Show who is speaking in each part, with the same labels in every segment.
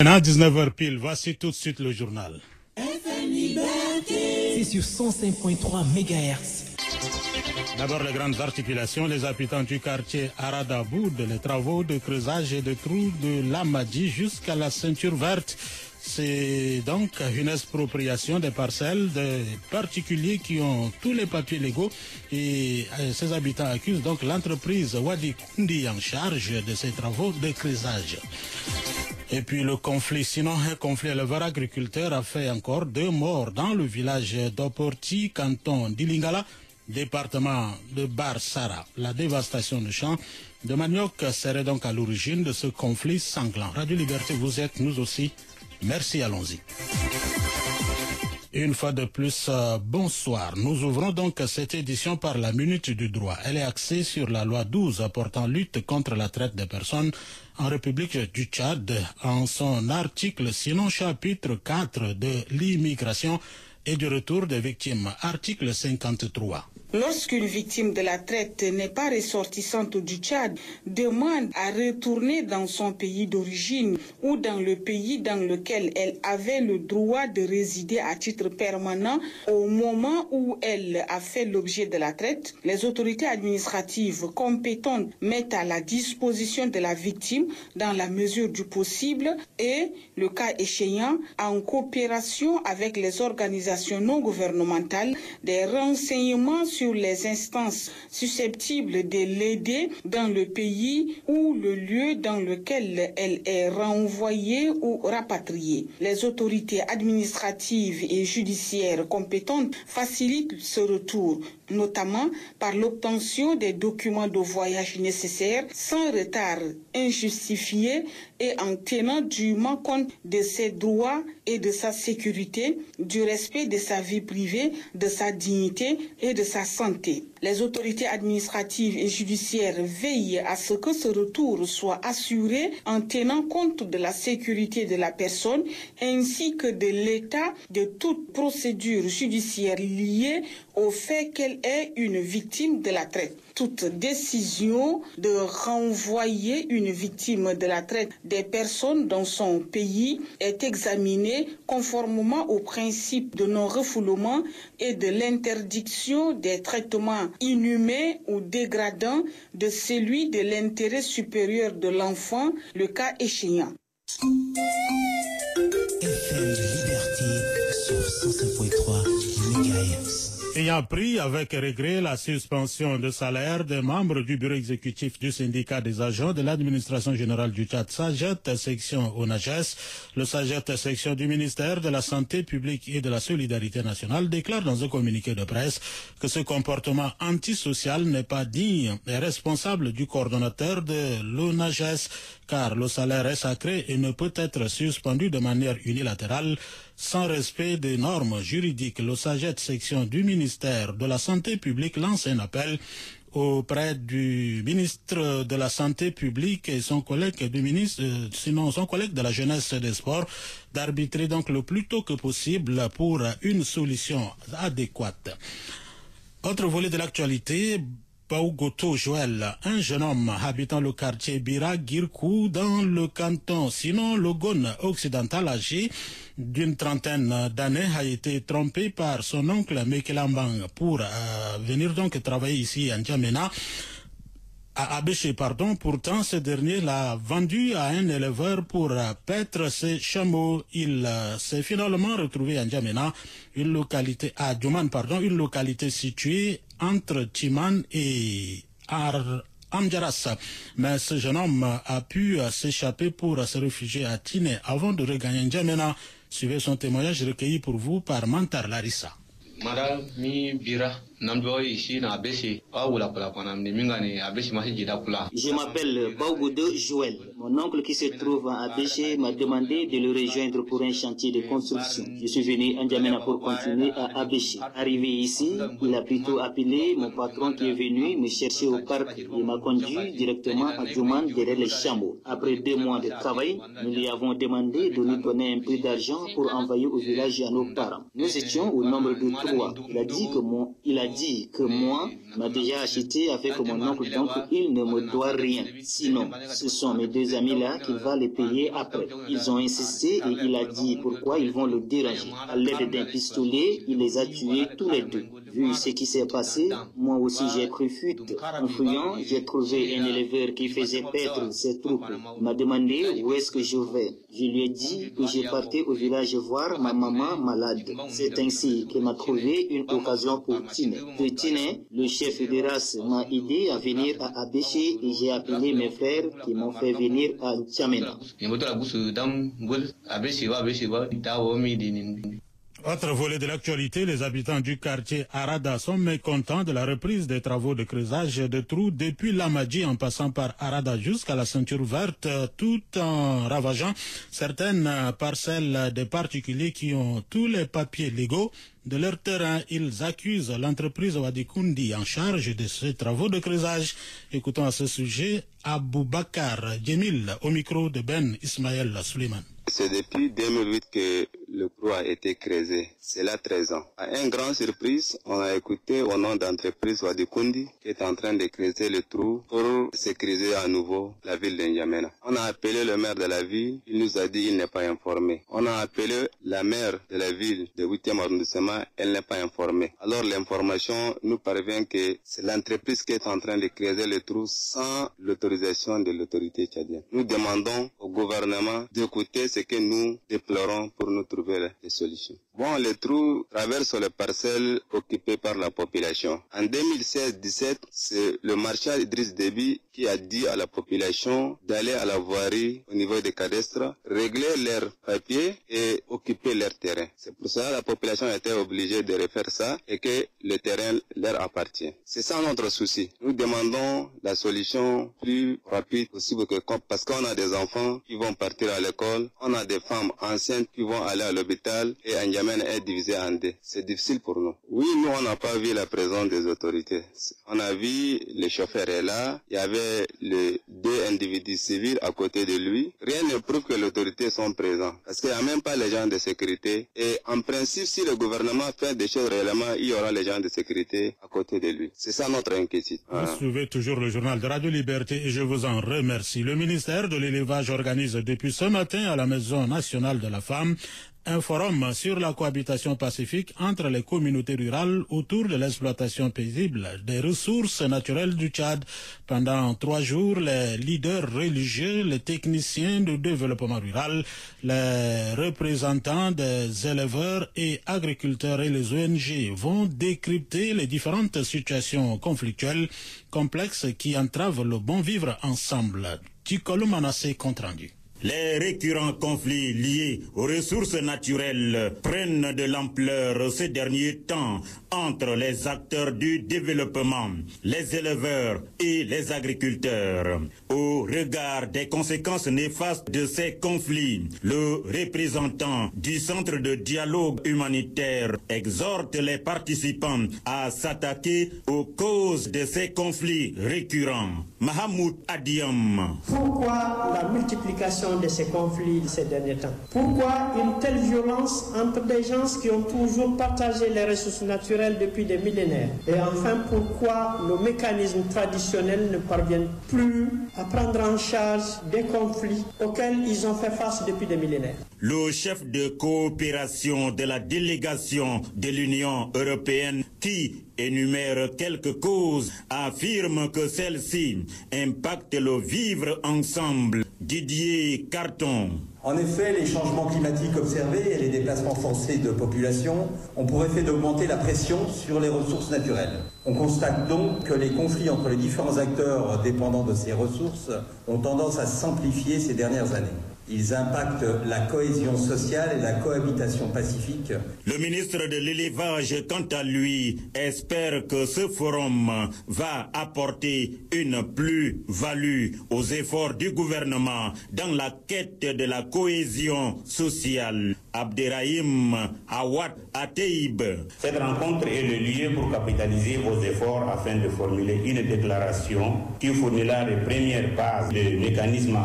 Speaker 1: Maintenant, 19h pile, voici tout de suite le journal.
Speaker 2: C'est sur 105.3 MHz.
Speaker 1: D'abord, les grandes articulations, les habitants du quartier Aradaboud, les travaux de creusage et de trous de l'Amadi jusqu'à la ceinture verte. C'est donc une expropriation des parcelles des particuliers qui ont tous les papiers légaux et ces habitants accusent donc l'entreprise Wadi Kundi en charge de ces travaux de creusage. Et puis le conflit, sinon un conflit éleveur-agriculteur a fait encore 2 morts dans le village d'Oporti, canton d'Ilingala, département de Barsara. La dévastation de champs de manioc serait donc à l'origine de ce conflit sanglant. Radio Liberté, vous êtes nous aussi. Merci, allons-y. Une fois de plus, bonsoir. Nous ouvrons donc cette édition par la Minute du droit. Elle est axée sur la loi 12 portant lutte contre la traite des personnes en République du Tchad en son article, sinon chapitre 4 de l'immigration et du retour des victimes. Article 53.
Speaker 3: Lorsqu'une victime de la traite n'est pas ressortissante du Tchad, demande à retourner dans son pays d'origine ou dans le pays dans lequel elle avait le droit de résider à titre permanent au moment où elle a fait l'objet de la traite, les autorités administratives compétentes mettent à la disposition de la victime dans la mesure du possible et, le cas échéant, en coopération avec les organisations non gouvernementales, des renseignements sur les instances susceptibles de l'aider dans le pays ou le lieu dans lequel elle est renvoyée ou rapatriée. Les autorités administratives et judiciaires compétentes facilitent ce retour, notamment par l'obtention des documents de voyage nécessaires sans retard injustifié et en tenant dûment compte de ses droits et de sa sécurité, du respect de sa vie privée, de sa dignité et de sa santé. Les autorités administratives et judiciaires veillent à ce que ce retour soit assuré en tenant compte de la sécurité de la personne ainsi que de l'état de toute procédure judiciaire liée au fait qu'elle est une victime de la traite. Toute décision de renvoyer une victime de la traite des personnes dans son pays est examinée conformément au principe de non-refoulement et de l'interdiction des traitements inhumains ou dégradants de celui de l'intérêt supérieur de l'enfant, le cas échéant.
Speaker 2: FM Liberté sur 105.3 MHz.
Speaker 1: Ayant pris avec regret la suspension de salaire des membres du bureau exécutif du syndicat des agents de l'administration générale du Tchad, SAGET, section ONAGES, le SAGET, section du ministère de la Santé publique et de la Solidarité nationale, déclare dans un communiqué de presse que ce comportement antisocial n'est pas digne et responsable du coordonnateur de l'ONAGES, car le salaire est sacré et ne peut être suspendu de manière unilatérale sans respect des normes juridiques. Le SAGET, section du ministère de la Santé publique, lance un appel auprès du ministre de la Santé publique et son collègue du ministre, sinon son collègue de la Jeunesse et des Sports, d'arbitrer donc le plus tôt que possible pour une solution adéquate. Autre volet de l'actualité, Baougoto Joël, un jeune homme habitant le quartier Bira Girkou dans le canton, sinon Logone occidental, âgé d'une trentaine d'années, a été trompé par son oncle Mekelambang pour venir donc travailler ici à N'Djamena, à Abéché, pardon. Pourtant, ce dernier l'a vendu à un éleveur pour paître ses chameaux. Il s'est finalement retrouvé à N'Djamena, une localité située entre Timan et Amjaras. Mais ce jeune homme a pu s'échapper pour se réfugier à Tiné avant de regagner N'Djamena. Suivez son témoignage recueilli pour vous par Mantar Larissa.
Speaker 4: Madame mi bira namdo ici na Abéché awula pala pana mingane Abéché masi jida pula.
Speaker 5: Je m'appelle Baougodo Joël. Mon oncle qui se trouve à Abéché m'a demandé de le rejoindre pour un chantier de construction. Je suis venu à N'Djamena pour continuer à Abéché. Arrivé ici, il a plutôt appelé mon patron qui est venu me chercher au parc. Il m'a conduit directement à Djouman derrière les chameaux. Après 2 mois de travail, nous lui avons demandé de nous donner un peu d'argent pour envoyer au village à nos parents. Nous étions au nombre de 3. Il a dit dit que moi, m'a déjà acheté avec mon oncle, donc il ne me doit rien. Sinon, ce sont mes deux amis-là qui vont les payer après. Ils ont insisté et il a dit pourquoi ils vont le déranger. À l'aide d'un pistolet, il les a tués tous les deux. Vu ce qui s'est passé, moi aussi j'ai cru fuite. En fouillant, j'ai trouvé un éleveur qui faisait paître ses troupes. Il m'a demandé où est-ce que je vais. Je lui ai dit que je partais au village voir ma maman malade. C'est ainsi qu'il m'a trouvé une occasion pour Tiné. De Tiné, le chef de race m'a aidé à venir à Abéché et j'ai appelé mes frères qui m'ont fait venir à N'Djamena.
Speaker 1: Autre volet de l'actualité, les habitants du quartier Arada sont mécontents de la reprise des travaux de creusage de trous depuis l'Amadji en passant par Arada jusqu'à la ceinture verte, tout en ravageant certaines parcelles des particuliers qui ont tous les papiers légaux de leur terrain. Ils accusent l'entreprise Wadikundi en charge de ces travaux de creusage. Écoutons à ce sujet Aboubakar Djemil au micro de Ben Ismaël Suleiman.
Speaker 6: C'est depuis 2008 que le trou a été creusé. C'est là 13 ans. À une grande surprise, on a écouté au nom d'entreprise Wadikundi qui est en train de creuser le trou pour sécuriser à nouveau la ville de N'Djamena. On a appelé le maire de la ville, il nous a dit qu'il n'est pas informé. On a appelé la maire de la ville de 8e arrondissement, elle n'est pas informée. Alors l'information nous parvient que c'est l'entreprise qui est en train de creuser le trou sans l'autorisation de l'autorité tchadienne. Nous demandons au gouvernement d'écouter ce que nous déplorons pour nous trouver des solutions. Bon, le trou traverse les parcelles occupées par la population. En 2016-17, c'est le marchand Idriss Déby qui a dit à la population d'aller à la voirie au niveau des cadastres, régler leurs papiers et occuper leur terrain. C'est pour ça que la population a été obligée de refaire ça et que le terrain leur appartient. C'est ça notre souci. Nous demandons la solution plus rapide possible parce qu'on a des enfants qui vont partir à l'école, on a des femmes enceintes qui vont aller à l'hôpital et N'Djamena est divisé en deux. C'est difficile pour nous. Oui, nous on n'a pas vu la présence des autorités. On a vu le chauffeur est là, il y avait les deux individus civils à côté de lui. Rien ne prouve que les autorités sont présentes. Parce qu'il n'y a même pas les gens de sécurité. Et en principe, si le gouvernement fait des choses réellement, il y aura les gens de sécurité à côté de lui. C'est ça notre inquiétude.
Speaker 1: Vous suivez toujours le journal de Radio Liberté et je vous en remercie. Le ministère de l'élevage organise depuis ce matin à la Maison nationale de la femme un forum sur la cohabitation pacifique entre les communautés rurales autour de l'exploitation paisible des ressources naturelles du Tchad. Pendant 3 jours, les leaders religieux, les techniciens du développement rural, les représentants des éleveurs et agriculteurs et les ONG vont décrypter les différentes situations conflictuelles complexes qui entravent le bon vivre ensemble. Tikolo Manassé compte rendu.
Speaker 7: Les récurrents conflits liés aux ressources naturelles prennent de l'ampleur ces derniers temps entre les acteurs du développement, les éleveurs et les agriculteurs. Au regard des conséquences néfastes de ces conflits, le représentant du Centre de dialogue humanitaire exhorte les participants à s'attaquer aux causes de ces conflits récurrents. Mahamoud Adiam.
Speaker 8: Pourquoi la multiplication de ces conflits ces derniers temps? Pourquoi une telle violence entre des gens qui ont toujours partagé les ressources naturelles depuis des millénaires? Et enfin, pourquoi nos mécanismes traditionnels ne parviennent plus à prendre en charge des conflits auxquels ils ont fait face depuis des millénaires?
Speaker 7: Le chef de coopération de la délégation de l'Union européenne qui énumère quelques causes affirme que celles-ci impactent le vivre ensemble. Didier Carton.
Speaker 9: En effet, les changements climatiques observés et les déplacements forcés de population ont pour effet d'augmenter la pression sur les ressources naturelles. On constate donc que les conflits entre les différents acteurs dépendants de ces ressources ont tendance à s'amplifier ces dernières années. Ils impactent la cohésion sociale et la cohabitation pacifique.
Speaker 7: Le ministre de l'élevage, quant à lui, espère que ce forum va apporter une plus-value aux efforts du gouvernement dans la quête de la cohésion sociale. Abderrahim Awad Ateib.
Speaker 10: Cette rencontre est le lieu pour capitaliser vos efforts afin de formuler une déclaration qui fournira les premières bases de mécanismes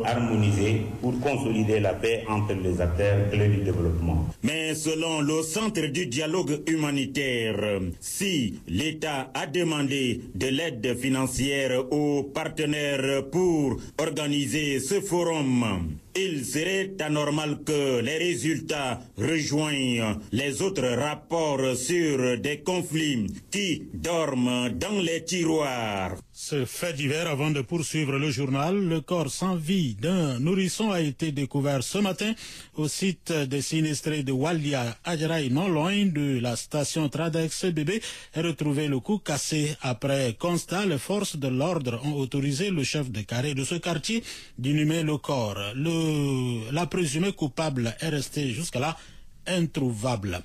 Speaker 10: harmonisés pour consolider la paix entre les acteurs clés du développement.
Speaker 7: Mais selon le Centre du dialogue humanitaire, si l'État a demandé de l'aide financière aux partenaires pour organiser ce forum, il serait anormal que les résultats rejoignent les autres rapports sur des conflits qui dorment dans les tiroirs.
Speaker 1: Ce fait divers avant de poursuivre le journal, le corps sans vie d'un nourrisson a été découvert ce matin au site des sinistrés de Walia, Adjaraï, non loin de la station Tradex. Bébé est retrouvé le cou cassé. Après constat, les forces de l'ordre ont autorisé le chef de carré de ce quartier d'inhumer le corps. La présumée coupable est restée jusqu'à-là introuvable.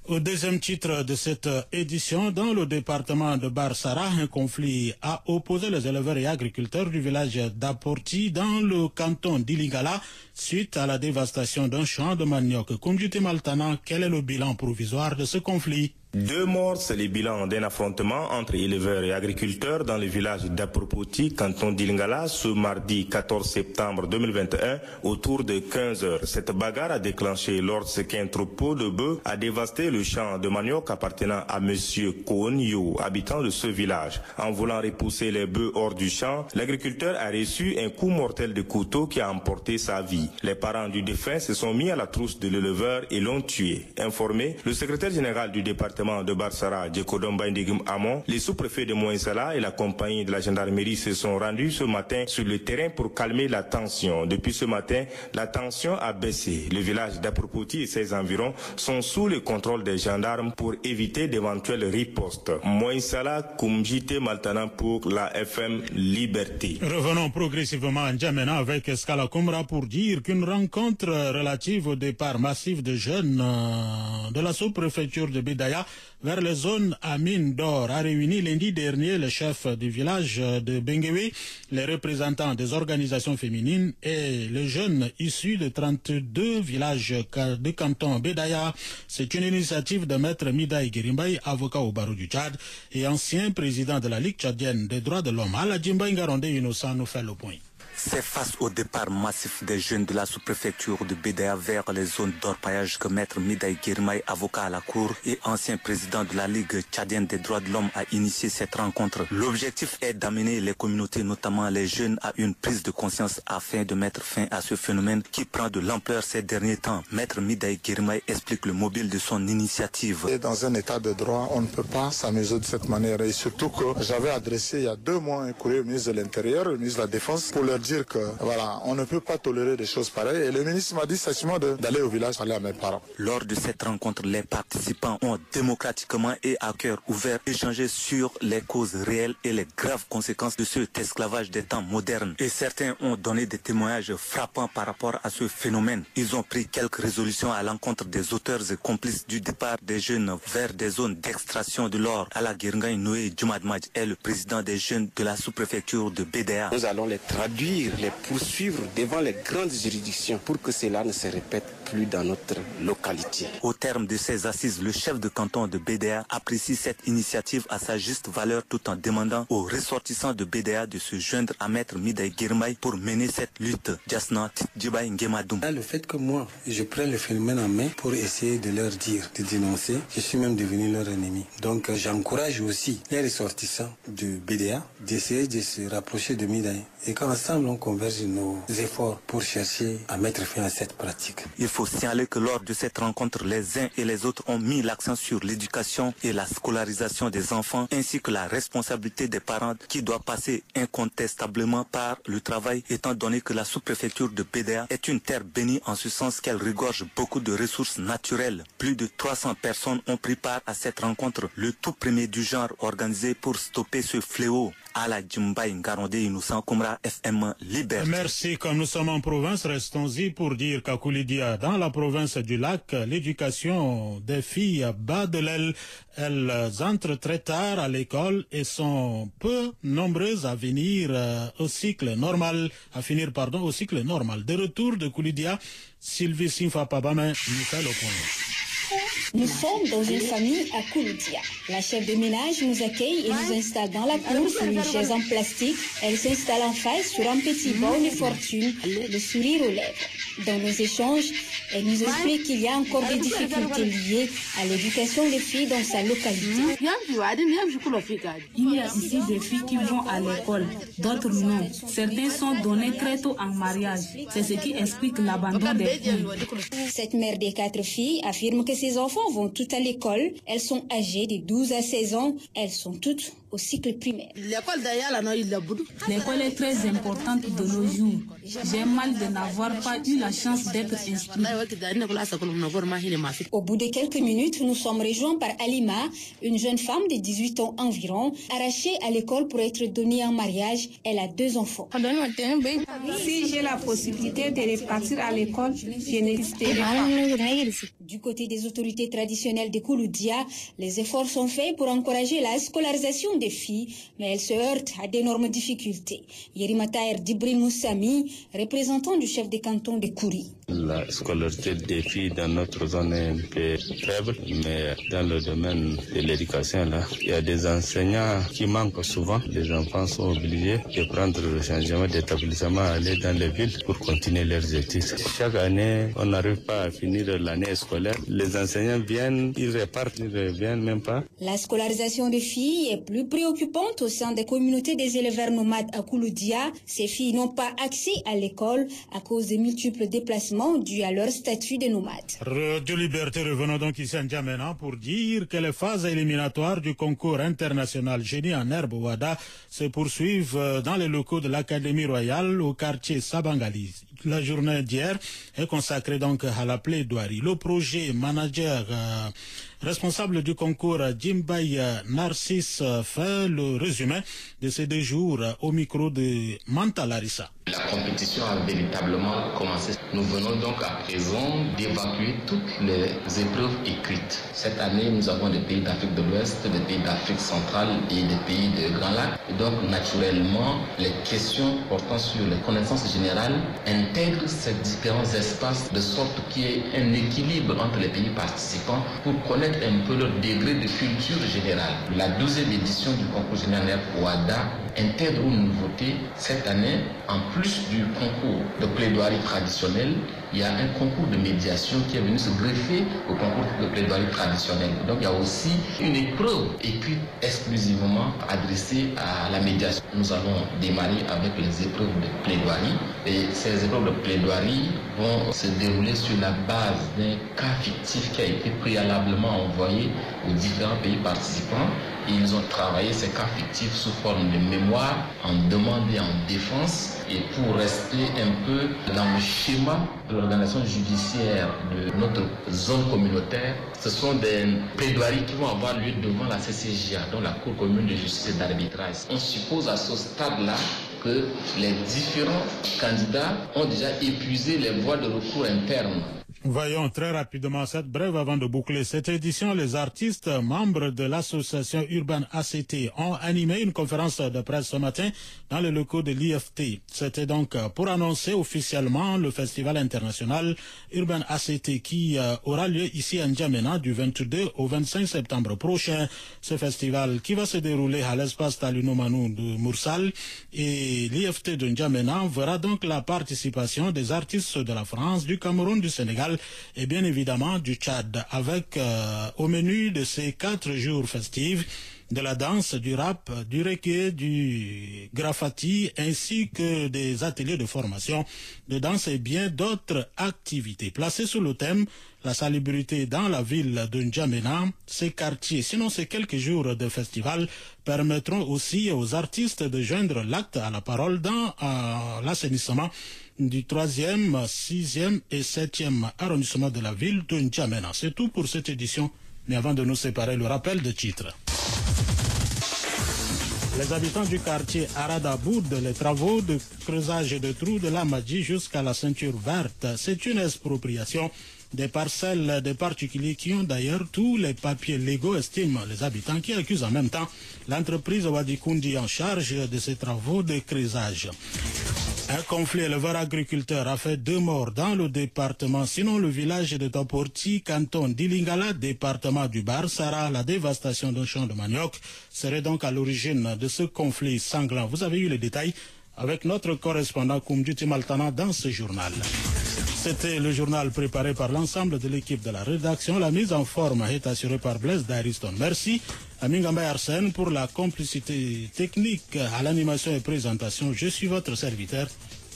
Speaker 1: Au deuxième titre de cette édition, dans le département de Barsara, un conflit a opposé les éleveurs et agriculteurs du village d'Aporti dans le canton d'Ilingala suite à la dévastation d'un champ de manioc. Koumdjouté Maltana, quel est le bilan provisoire de ce conflit?
Speaker 11: 2 morts, c'est le bilan d'un affrontement entre éleveurs et agriculteurs dans le village d'Apropoti, canton d'Ilingala, ce mardi 14 septembre 2021, autour de 15 heures. Cette bagarre a déclenché lorsqu'un troupeau de bœufs a dévasté le champ de manioc appartenant à monsieur Koonyo, habitant de ce village. En voulant repousser les bœufs hors du champ, l'agriculteur a reçu un coup mortel de couteau qui a emporté sa vie. Les parents du défunt se sont mis à la trousse de l'éleveur et l'ont tué. Informé, le secrétaire général du département de Barsara, Djekodom Baindigim Amon, les sous-préfets de Moïsala et la compagnie de la gendarmerie se sont rendus ce matin sur le terrain pour calmer la tension. Depuis ce matin, la tension a baissé. Le village d'Apropoti et ses environs sont sous le contrôle des gendarmes pour éviter d'éventuelles ripostes. Moïsala, Koumjite Maltana pour la FM Liberté.
Speaker 1: Revenons progressivement à N'Djamena avec Escala Koumra pour dire qu'une rencontre relative au départ massif de jeunes de la sous-préfecture de Bédaya vers les zones à mine d'or a réuni lundi dernier le chef du village de Benguewe, les représentants des organisations féminines et les jeunes issus de 32 villages du canton Bédaya. C'est une initiative de maître Midaï Girimbaï, avocat au barreau du Tchad et ancien président de la Ligue tchadienne des droits de l'homme. Ala Djimbaï Ngaronde Innocent nous fait le point.
Speaker 12: C'est face au départ massif des jeunes de la sous-préfecture de Bédaya vers les zones d'orpaillage que maître Midaï Girimbaï, avocat à la cour et ancien président de la Ligue tchadienne des droits de l'homme, a initié cette rencontre. L'objectif est d'amener les communautés, notamment les jeunes, à une prise de conscience afin de mettre fin à ce phénomène qui prend de l'ampleur ces derniers temps. Maître Midaï Girimbaï explique le mobile de son initiative.
Speaker 13: Et dans un état de droit, on ne peut pas s'amuser de cette manière. Et surtout que j'avais adressé il y a 2 mois un courrier au ministre de l'Intérieur, au ministre de la Défense, pour leur dire que voilà, on ne peut pas tolérer des choses pareilles. Et le ministre m'a dit seulement d'aller au village parler à mes parents.
Speaker 12: Lors de cette rencontre, les participants ont démocratiquement et à cœur ouvert échangé sur les causes réelles et les graves conséquences de cet esclavage des temps modernes. Et certains ont donné des témoignages frappants par rapport à ce phénomène. Ils ont pris quelques résolutions à l'encontre des auteurs et complices du départ des jeunes vers des zones d'extraction de l'or. Ala Girngaï Noé Djumadmadj est le président des jeunes de la sous-préfecture de Bédaya.
Speaker 14: Nous allons les traduire, les poursuivre devant les grandes juridictions pour que cela ne se répète plus dans notre localité.
Speaker 12: Au terme de ces assises, le chef de canton de Bédaya apprécie cette initiative à sa juste valeur tout en demandant aux ressortissants de Bédaya de se joindre à maître Midaï Girimbaï pour mener cette lutte. Jasna Tidjibaï Ngemadoum.
Speaker 15: Le fait que moi, je prenne le phénomène en main pour essayer de leur dire, de dénoncer, je suis même devenu leur ennemi. Donc j'encourage aussi les ressortissants de Bédaya d'essayer de se rapprocher de Midaï et qu'ensemble on converge nos efforts pour chercher à mettre fin à cette pratique.
Speaker 12: Il faut signaler que lors de cette rencontre, les uns et les autres ont mis l'accent sur l'éducation et la scolarisation des enfants ainsi que la responsabilité des parents qui doit passer incontestablement par le travail étant donné que la sous-préfecture de Bédaya est une terre bénie en ce sens qu'elle regorge beaucoup de ressources naturelles. Plus de 300 personnes ont pris part à cette rencontre, le tout premier du genre organisé pour stopper ce fléau. Ala Djimbaï Ngaronde Innocent Koumra FM Liberté.
Speaker 1: Merci. Comme nous sommes en province, restons-y pour dire qu'à Koulidia, dans la province du Lac, l'éducation des filles bat de l'aile. Elles entrent très tard à l'école et sont peu nombreuses à finir au cycle normal. De retour de Koulidia, Sylvie Sinfa Pabame nous fait le point.
Speaker 16: Nous sommes dans une famille à Kouloudia. La chef de ménage nous accueille et nous installe dans la cour sur une chaise en plastique. Elle s'installe en face sur un petit banc de fortune, le sourire aux lèvres. Dans nos échanges, elle nous explique qu'il y a encore des difficultés liées à l'éducation des filles dans sa localité.
Speaker 17: Il y a ici des filles qui vont à l'école, d'autres non. Certains sont donnés très tôt en mariage. C'est ce qui explique l'abandon des filles.
Speaker 16: Cette mère des 4 filles affirme que ses enfants vont toutes à l'école. Elles sont âgées de 12 à 16 ans. Elles sont toutes au cycle primaire.
Speaker 17: L'école est très importante de nos jours. J'ai mal de n'avoir pas eu la chance d'être inscrite.
Speaker 16: Au bout de quelques minutes, nous sommes rejoints par Alima, une jeune femme de 18 ans environ, arrachée à l'école pour être donnée en mariage. Elle a 2 enfants.
Speaker 17: Si j'ai la possibilité de repartir à l'école, je n'hésiterai pas.
Speaker 16: Du côté des autorités traditionnelles de Kouloudia, les efforts sont faits pour encourager la scolarisation des filles, mais elles se heurtent à d'énormes difficultés. Yerimataer Djibril Moussami, représentant du chef de canton de Kouri.
Speaker 18: La scolarité des filles dans notre zone est un peu faible, mais dans le domaine de l'éducation, là, il y a des enseignants qui manquent souvent. Les enfants sont obligés de prendre le changement d'établissement, aller dans les villes pour continuer leurs études. Chaque année, on n'arrive pas à finir l'année scolaire. Les enseignants viennent, ils repartent, ils ne reviennent même pas.
Speaker 16: La scolarisation des filles est plus préoccupante au sein des communautés des éleveurs nomades à Kouloudia. Ces filles n'ont pas accès à l'école à cause des multiples déplacements dû à leur statut de nomade.
Speaker 1: Radio Liberté, revenons donc ici à N'Djamena pour dire que les phases éliminatoires du concours international Génie en herbe Ouada se poursuivent dans les locaux de l'Académie royale au quartier Sabangali. La journée d'hier est consacrée donc à la plaidoirie. Le projet manager responsable du concours Djimbaï Narcisse fait le résumé de ces 2 jours au micro de Manta Larissa.
Speaker 19: La compétition a véritablement commencé. Nous venons donc à présent d'évacuer toutes les épreuves écrites. Cette année, nous avons des pays d'Afrique de l'Ouest, des pays d'Afrique centrale et des pays de Grand Lac. Et donc, naturellement, les questions portant sur les connaissances générales intègrent ces différents espaces de sorte qu'il y ait un équilibre entre les pays participants pour connaître un peu leur degré de culture générale. La 12e édition du concours général OADA intègre une nouveauté cette année. En plus du concours de plaidoirie traditionnel, il y a un concours de médiation qui est venu se greffer au concours de plaidoirie traditionnel. Donc il y a aussi une épreuve écrite exclusivement adressée à la médiation. Nous allons démarrer avec les épreuves de plaidoirie et ces épreuves de plaidoirie vont se dérouler sur la base d'un cas fictif qui a été préalablement envoyé aux différents pays participants. Ils ont travaillé ces cas fictifs sous forme de mémoire, en demande et en défense. Et pour rester un peu dans le schéma de l'organisation judiciaire de notre zone communautaire, ce sont des plaidoiries qui vont avoir lieu devant la CCJA, donc la Cour commune de justice et d'arbitrage. On suppose à ce stade-là que les différents candidats ont déjà épuisé les voies de recours internes.
Speaker 1: Voyons très rapidement cette brève avant de boucler cette édition. Les artistes membres de l'association Urban ACT ont animé une conférence de presse ce matin dans les locaux de l'IFT. C'était donc pour annoncer officiellement le festival international Urban ACT qui aura lieu ici à N'Djamena du 22 au 25 septembre prochain. Ce festival qui va se dérouler à l'espace Talino Manou de Moursal et l'IFT de N'Djamena verra donc la participation des artistes de la France, du Cameroun, du Sénégal et bien évidemment du Tchad, avec au menu de ces 4 jours festifs de la danse, du rap, du reggae, du graffiti, ainsi que des ateliers de formation de danse et bien d'autres activités. Placées sous le thème la salubrité dans la ville de N'Djamena, ces quartiers, sinon ces quelques jours de festival, permettront aussi aux artistes de joindre l'acte à la parole dans l'assainissement du 3e, 6e et 7e arrondissement de la ville de N'Djamena. C'est tout pour cette édition, mais avant de nous séparer, le rappel de titres. Les habitants du quartier Arada boudent les travaux de creusage de trous de la Madji jusqu'à la ceinture verte. C'est une expropriation des parcelles des particuliers qui ont d'ailleurs tous les papiers légaux, estiment les habitants, qui accusent en même temps l'entreprise Wadikundi en charge de ces travaux de creusage. Un conflit éleveur-agriculteur a fait 2 morts dans le département. Sinon, le village de Toporti, canton d'Ilingala, département du Barsara, la dévastation d'un champ de manioc serait donc à l'origine de ce conflit sanglant. Vous avez eu les détails avec notre correspondant Koumdjuti Maltana dans ce journal. C'était le journal préparé par l'ensemble de l'équipe de la rédaction. La mise en forme est assurée par Blaise Dariston. Merci à Mingamba Arsène pour la complicité technique à l'animation et présentation. Je suis votre serviteur,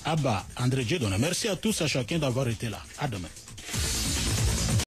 Speaker 1: Abba André Djedona. Merci à tous, à chacun d'avoir été là. À demain.